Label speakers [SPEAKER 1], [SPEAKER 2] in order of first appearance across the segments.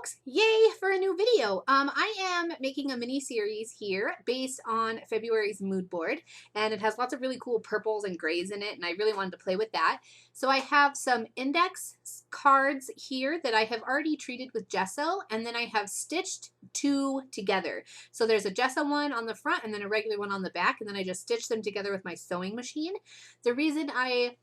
[SPEAKER 1] folks, yay for a new video. I am making a mini series here based on February's mood board, and it has lots of really cool purples and grays in it, and I really wanted to play with that. So I have some index cards here that I have already treated with gesso, and then I have stitched two together. So there's a gesso one on the front and then a regular one on the back, and then I just stitched them together with my sewing machine. The reason I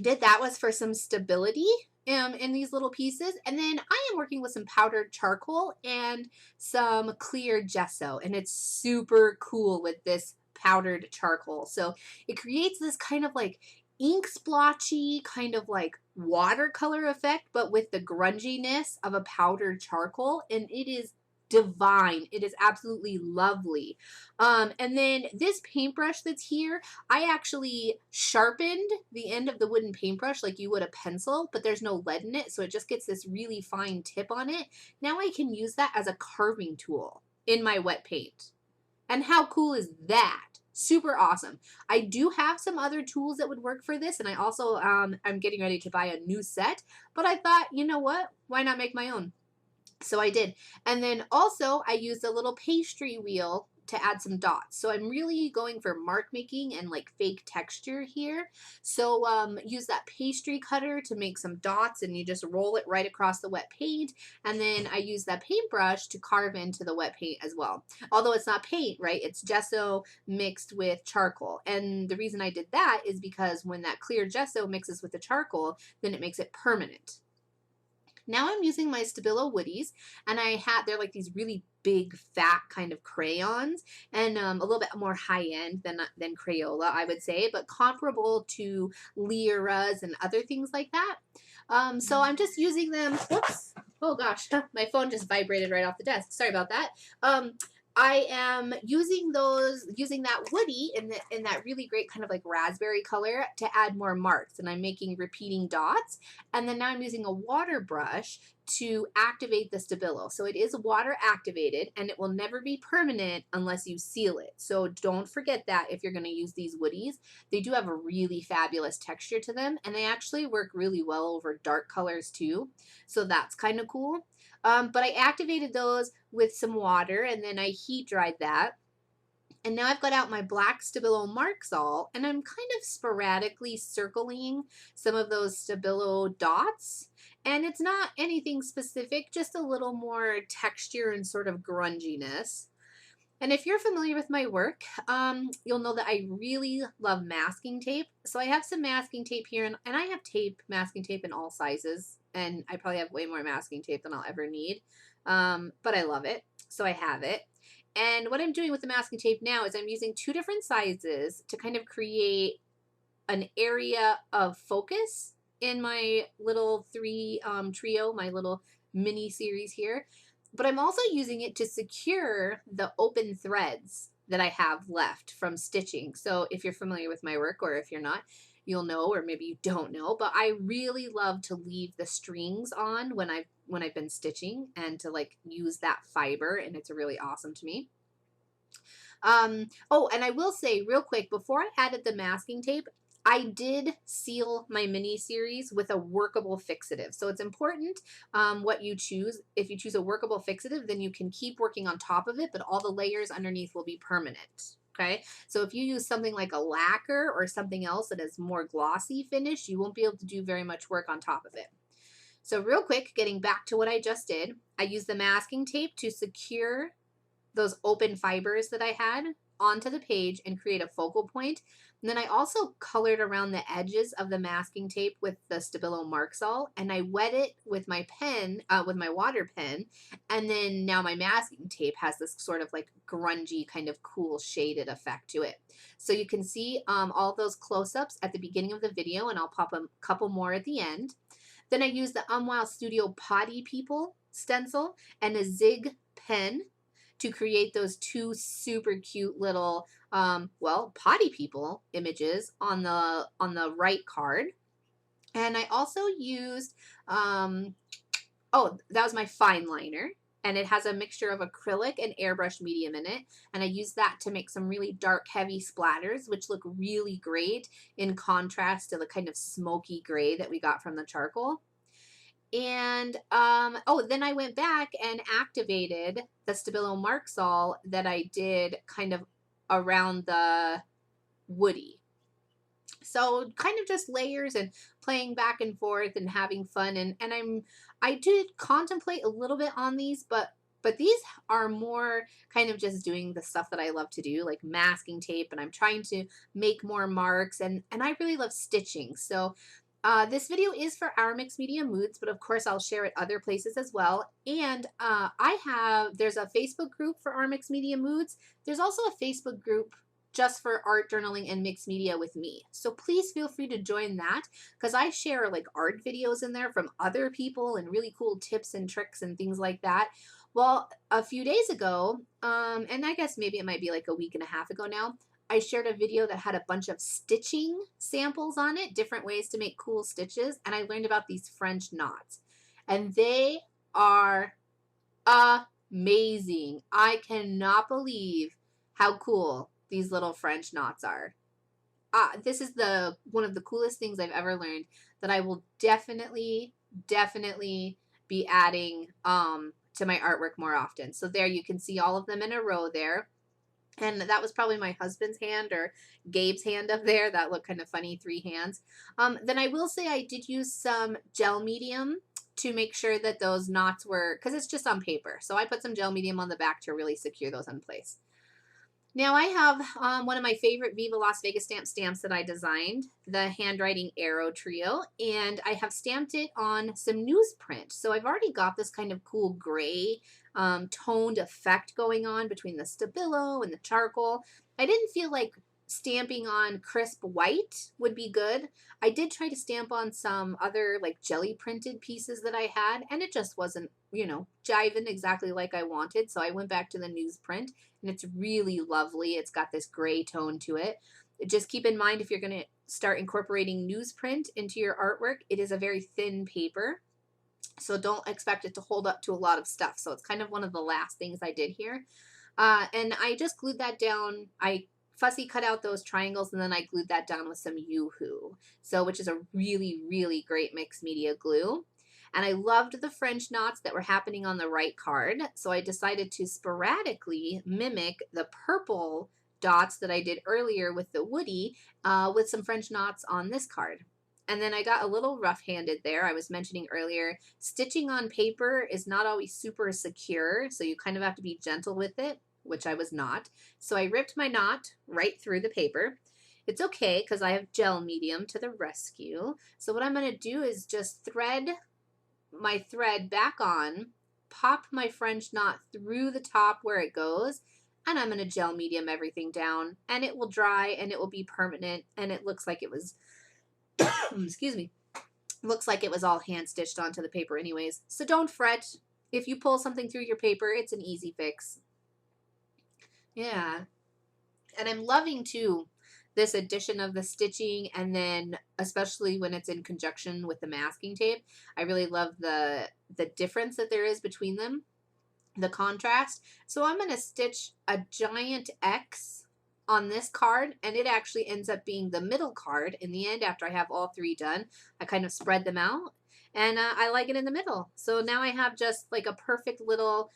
[SPEAKER 1] did that was for some stability in these little pieces. And then I am working with some powdered charcoal and some clear gesso, and it's super cool with this powdered charcoal. So it creates this kind of like ink splotchy kind of like watercolor effect, but with the grunginess of a powdered charcoal, and it is divine. It is absolutely lovely. And then this paintbrush that's here, I actually sharpened the end of the wooden paintbrush like you would a pencil, but there's no lead in it, so it just gets this really fine tip on it. Now I can use that as a carving tool in my wet paint. And how cool is that? Super awesome. I do have some other tools that would work for this, and I also I'm getting ready to buy a new set, but I thought, you know what? Why not make my own? So I did. And then also I used a little pastry wheel to add some dots. So I'm really going for mark making and like fake texture here. So use that pastry cutter to make some dots, and you just roll it right across the wet paint. And then I use that paintbrush to carve into the wet paint as well. Although it's not paint, right? It's gesso mixed with charcoal. And the reason I did that is because when that clear gesso mixes with the charcoal, then it makes it permanent. Now I'm using my Stabilo Woodies, and they're like these really big, fat kind of crayons, and a little bit more high-end than Crayola, I would say, but comparable to Lyras and other things like that. So I'm just using them. Whoops. Oh gosh, my phone just vibrated right off the desk. Sorry about that. I am using that woody in that really great kind of like raspberry color to add more marks, and I'm making repeating dots. And then now I'm using a water brush to activate the Stabilo. So it is water activated, and it will never be permanent unless you seal it. So don't forget that if you're going to use these woodies. They do have a really fabulous texture to them, and they actually work really well over dark colors too. So that's kind of cool. But I activated those with some water, and then I heat dried that. And now I've got out my black Stabilo Marxall, and I'm kind of sporadically circling some of those Stabilo dots. And it's not anything specific, just a little more texture and sort of grunginess. And if you're familiar with my work, you'll know that I really love masking tape. So I have some masking tape here, and I have masking tape in all sizes, and I probably have way more masking tape than I'll ever need. But I love it, so I have it. And what I'm doing with the masking tape now is I'm using two different sizes to kind of create an area of focus in my little trio, my little mini series here. But I'm also using it to secure the open threads that I have left from stitching. So if you're familiar with my work, or if you're not, you'll know, or maybe you don't know, but I really love to leave the strings on when I've been stitching, and to like use that fiber, and it's really awesome to me. Oh, and I will say real quick, before I added the masking tape, I did seal my mini series with a workable fixative. So it's important what you choose. If you choose a workable fixative, then you can keep working on top of it, but all the layers underneath will be permanent. Okay, so if you use something like a lacquer or something else that is more glossy finish, you won't be able to do very much work on top of it. So real quick, getting back to what I just did, I used the masking tape to secure those open fibers that I had onto the page and create a focal point. And then I also colored around the edges of the masking tape with the Stabilo Marxall, and I wet it with my pen, with my water pen. And then now my masking tape has this sort of like grungy kind of cool shaded effect to it. So you can see all those close-ups at the beginning of the video, and I'll pop a couple more at the end. Then I used the Unwild Studio Potty People stencil and a Zig pen to create those two super cute little, well, potty people images on the right card. And I also used, oh, that was my fine liner. And it has a mixture of acrylic and airbrush medium in it. And I used that to make some really dark, heavy splatters, which look really great in contrast to the kind of smoky gray that we got from the charcoal. And oh, then I went back and activated the Stabilo Marksol that I did kind of around the woody. So kind of just layers and playing back and forth and having fun. And I did contemplate a little bit on these, but these are more kind of just doing the stuff that I love to do, like masking tape, and I'm trying to make more marks, and I really love stitching. So this video is for our mixed media moods, but of course I'll share it other places as well. And there's a Facebook group for our mixed media moods. There's also a Facebook group just for art journaling and mixed media with me. So please feel free to join that, because I share like art videos in there from other people and really cool tips and tricks and things like that. Well, a few days ago, and I guess maybe it might be like a week and a half ago now, I shared a video that had a bunch of stitching samples on it, different ways to make cool stitches, and I learned about these French knots. And they are amazing. I cannot believe how cool these little French knots are. This is one of the coolest things I've ever learned that I will definitely be adding to my artwork more often. So there you can see all of them in a row there. And that was probably my husband's hand or Gabe's hand up there. That looked kind of funny, 3 hands. Then I will say I did use some gel medium to make sure that those knots were, because it's just on paper. So I put some gel medium on the back to really secure those in place. Now I have one of my favorite Viva Las Vegas stamps that I designed, the handwriting arrow trio, and I have stamped it on some newsprint. So I've already got this kind of cool gray toned effect going on between the Stabilo and the charcoal. I didn't feel like stamping on crisp white would be good. I did try to stamp on some other like jelly printed pieces that I had, and it just wasn't, you know, jiving exactly like I wanted. So I went back to the newsprint, and it's really lovely. It's got this gray tone to it. Just keep in mind, if you're going to start incorporating newsprint into your artwork, it is a very thin paper. So don't expect it to hold up to a lot of stuff. So it's kind of one of the last things I did here. And I just glued that down. I fussy cut out those triangles, and then I glued that down with some Yoo-Hoo, which is a really great mixed media glue. And I loved the French knots that were happening on the right card, so I decided to sporadically mimic the purple dots that I did earlier with the woody with some French knots on this card. And then I got a little rough-handed there. I was mentioning earlier, stitching on paper is not always super secure, so you kind of have to be gentle with it, which I was not. So I ripped my knot right through the paper. It's okay because I have gel medium to the rescue. So what I'm going to do is just thread my thread back on, pop my French knot through the top where it goes, and I'm going to gel medium everything down, and it will dry and it will be permanent, and it looks like it was excuse me, looks like it was all hand stitched onto the paper anyways. So don't fret. If you pull something through your paper, it's an easy fix. Yeah. And I'm loving too this addition of the stitching, and then especially when it's in conjunction with the masking tape. I really love the difference that there is between them, the contrast. So I'm going to stitch a giant X on this card, and it actually ends up being the middle card in the end after I have all 3 done. I kind of spread them out, and I like it in the middle. So now I have just like a perfect little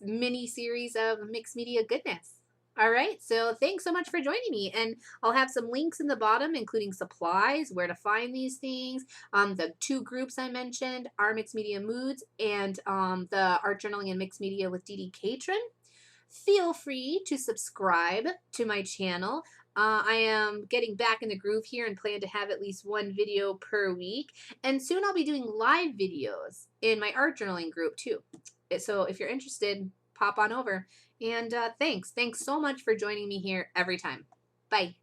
[SPEAKER 1] mini series of mixed media goodness. All right, so thanks so much for joining me, and I'll have some links in the bottom, including supplies, where to find these things, the 2 groups I mentioned, our Mixed Media Moods, and the Art Journaling and Mixed Media with DeeDee Catron. Feel free to subscribe to my channel. I am getting back in the groove here and plan to have at least 1 video per week, and soon I'll be doing live videos in my art journaling group too. So if you're interested, pop on over. And thanks so much for joining me here every time. Bye.